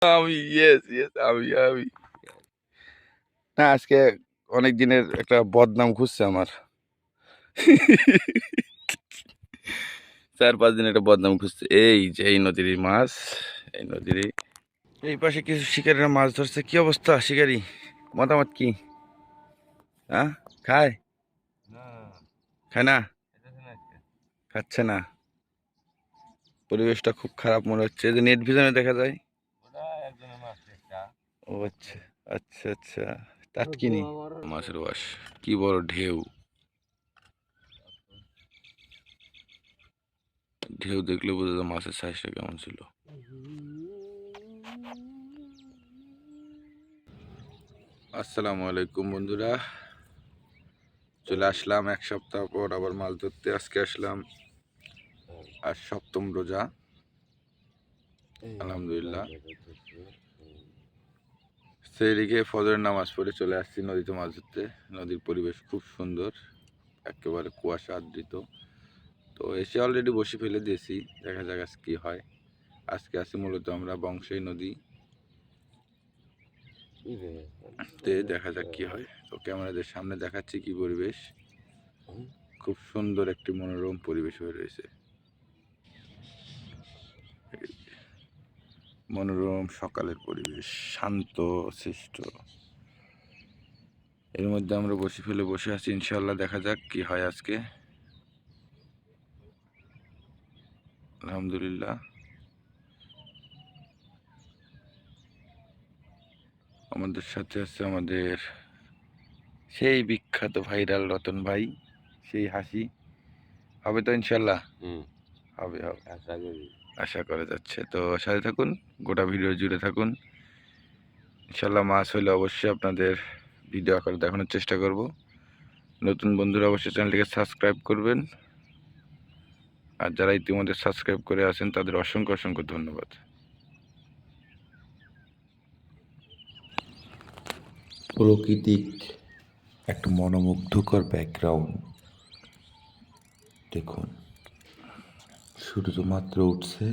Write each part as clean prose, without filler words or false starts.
আমি yes yes আমি না আজকে অনেক দিনের একটা বদনাম খুঁজছে আমার 4-5 দিন একটা বদনাম খুঁজছে। এই যে এই নদীর মাছ, এই নদীর এই পাশে কিছু শিকারীরা মাছ ধরছে। কি অবস্থা শিকারী, মতামত কি? হ্যাঁ, খায় খায় না, খাচ্ছে না। পরিবেশটা খুব খারাপ মনে হচ্ছে, যে নেট ভিজনে দেখা যায়। ও আচ্ছা আচ্ছা আচ্ছা, টাটকিনি মাছের বাস। কি বড় ঢেউ, ঢেউ দেখলে বোঝা যায় মাছের সাইজটা কেমন ছিল। আসসালামু আলাইকুম বন্ধুরা, চলে আসলাম এক সপ্তাহ পর আবার মাছ ধরতে। আজকে আসলাম আর সপ্তম রোজা, আলহামদুলিল্লাহ। সেদিকে ফজরের নামাজ পড়ে চলে আসছি নদীতে মাছ ধরতে। নদীর পরিবেশ খুব সুন্দর, একেবারে কুয়াশা আবৃত। তো এসে অলরেডি বসে ফেলে দিয়েছি, দেখা যাক আজ কি হয়। আজকে আছি মূলত আমরা বংশী নদী তে, দেখা যাক কি হয়। তো ক্যামেরাদের সামনে দেখাচ্ছি কি পরিবেশ, খুব সুন্দর একটি মনোরম পরিবেশ হয়ে রয়েছে। মনোরম সকালের পরিবেশ, শান্ত সৃষ্ট। এর মধ্যে আমরা বসে আছি, ইনশাল্লাহ দেখা যাক কি হয় আজকে। আলহামদুলিল্লাহ। আমাদের সাথে আছে আমাদের সেই বিখ্যাত ভাইরাল রতন ভাই, সেই হাসি। হবে তো ইনশাল্লাহ? হবে হবে, আশা করা যাচ্ছে। তো সাথে থাকুন, গোটা ভিডিও জুড়ে থাকুন। ইনশাল্লাহ মাছ হলে অবশ্যই আপনাদের ভিডিও আকারে দেখানোর চেষ্টা করব। নতুন বন্ধুরা অবশ্যই চ্যানেলটিকে সাবস্ক্রাইব করবেন, আর যারা ইতিমধ্যে সাবস্ক্রাইব করে আছেন তাদের অসংখ্য অসংখ্য ধন্যবাদ। প্রাকৃতিক একটা মনোমুগ্ধকর ব্যাকগ্রাউন্ড দেখুন, সূর্য মাত্র উঠছে,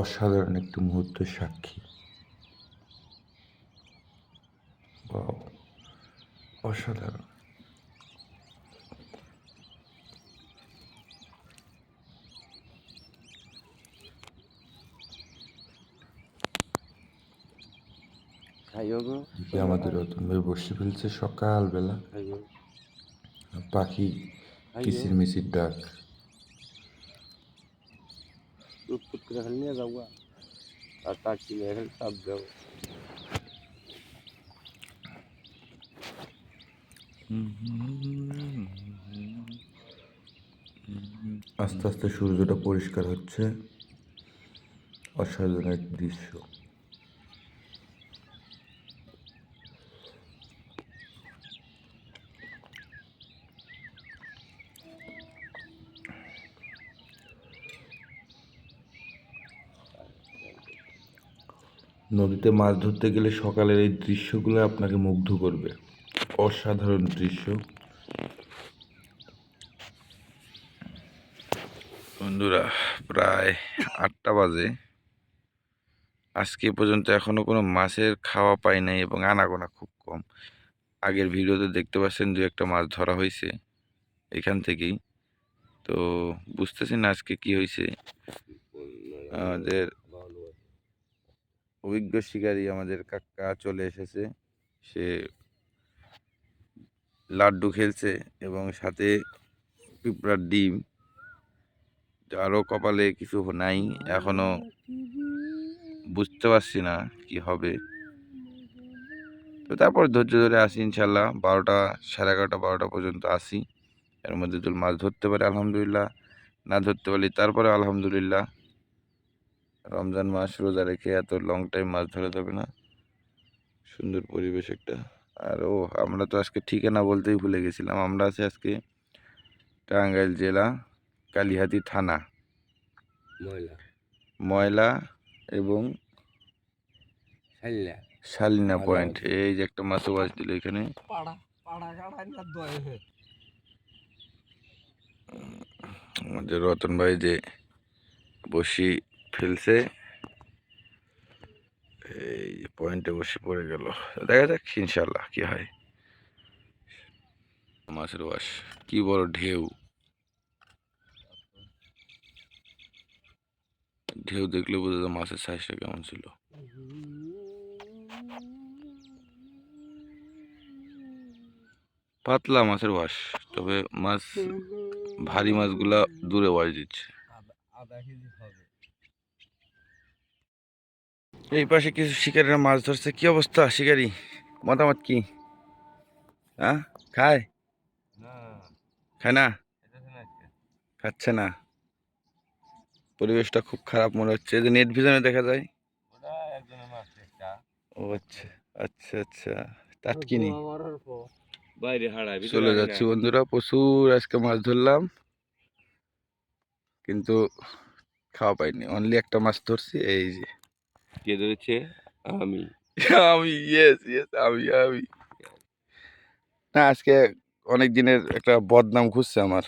অসাধারণ একটি মুহূর্তের সাক্ষী। ওয়াও, অসাধারণ। আমাদের রতন ভাই বসে ফেলছে সকালবেলা, পাখি কিচির মিচির ডাক। আস্তে আস্তে সূর্যটা পরিষ্কার হচ্ছে, অসাধারণ এক দৃশ্য। নদীতে মাছ ধরতে গেলে সকালের এই দৃশ্যগুলো আপনাকে মুগ্ধ করবে, অসাধারণ দৃশ্য। বন্ধুরা প্রায় 8টা বাজে, আজকে পর্যন্ত এখনো কোনো মাছের খাওয়া পাই নাই এবং আনাগোনা খুব কম। আগের ভিডিওতে দেখতে পাচ্ছেন 2-1টা মাছ ধরা হয়েছে এখান থেকেই। তো বুঝতেছি না আজকে কি হয়েছে। আমাদের অভিজ্ঞ শিকারী আমাদের কাকা চলে এসেছে, সে লাড্ডু খেলছে এবং সাথে পিঁপড়ার ডিম। আরও কপালে কিছু নাই, এখনো বুঝতে পারছি না কি হবে। তো তারপর ধৈর্য ধরে আসি, ইনশাল্লাহ 12টা, 11:30, 12টা পর্যন্ত আসি। এর মধ্যে যদি মাছ ধরতে পারি আলহামদুলিল্লাহ, না ধরতে পারি তারপরে আলহামদুলিল্লাহ। রমজান মাস রোজা রেখে এত লং টাইম মাছ ধরা যাবে না। সুন্দর পরিবেশ একটা। আর আমরা তো আজকে ঠিকানা বলতেই ভুলে গেছিলাম, আমরা আছি আজকে টাঙ্গাইল জেলা কালিহাতী থানা, ময়লা এবং শালিনা পয়েন্ট। এই যে একটা মাছও বাজ দিল এখানে। আমাদের রতন ভাই যে বসি ফেলছে, এই পয়েন্টে বসে পড়ে গেল। দেখা যাক ইনশাল্লাহ কি হয়। মাছের ওয়াশ, কি বড় ঢেউ, ঢেউ দেখলে বোঝা যায় মাছের সাইজটা কেমন ছিল। পাতলা মাছের ওয়াশ, তবে মাছ ভারী মাছগুলা দূরে ওয়াশ দিচ্ছে। এই পাশে কিছু শিকারীরা মাছ ধরছে। কি অবস্থা শিকারী, মতামত কি? হ্যাঁ, খায় খায় না, খাচ্ছে না। পরিবেশটা খুব খারাপ মনে হচ্ছে, যে নেট ভিশনে দেখা যায়। ও আচ্ছা আচ্ছা আচ্ছা, টাটকিনি। চলে যাচ্ছি বন্ধুরা, প্রচুর আজকে মাছ ধরলাম কিন্তু খাওয়া পাইনি। অনলি একটা মাছ ধরছি, এই যে। কে ধরেছে? আমি। আমি, ইয়েস ইয়েস, আমি না, আজকে অনেক দিনের একটা বদনাম ঘুরছে আমার।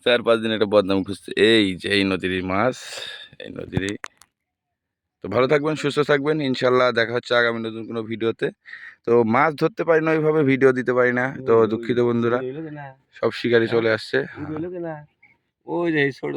4-5 দিন একটা বদনাম খুঁজছে। এই যে এই নদীরই মাছ, এই নদীরই। তো ভালো থাকবেন, সুস্থ থাকবেন, ইনশাল্লাহ দেখা হচ্ছে আগামী নতুন কোনো ভিডিওতে। তো মাছ ধরতে পারি না ওইভাবে, ভিডিও দিতে পারি না, তো দুঃখিত বন্ধুরা। সব শিকারি চলে আসছে। ওই যে ছোট